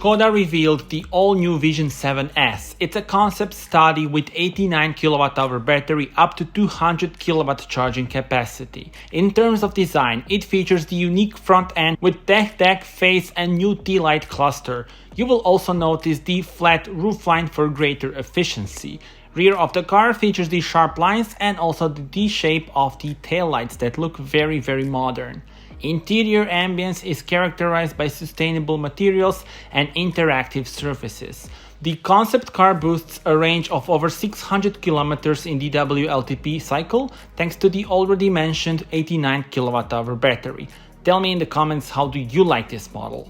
SKODA revealed the all-new Vision 7S. It's a concept study with 89 kWh battery up to 200 kW charging capacity. In terms of design, it features the unique front end with deck face and new T-light cluster. You will also notice the flat roofline for greater efficiency. Rear of the car features the sharp lines and also the D-shape of the taillights that look very modern. Interior ambience is characterized by sustainable materials and interactive surfaces. The concept car boasts a range of over 600 kilometers in the WLTP cycle thanks to the already mentioned 89 kWh battery. Tell me in the comments, how do you like this model?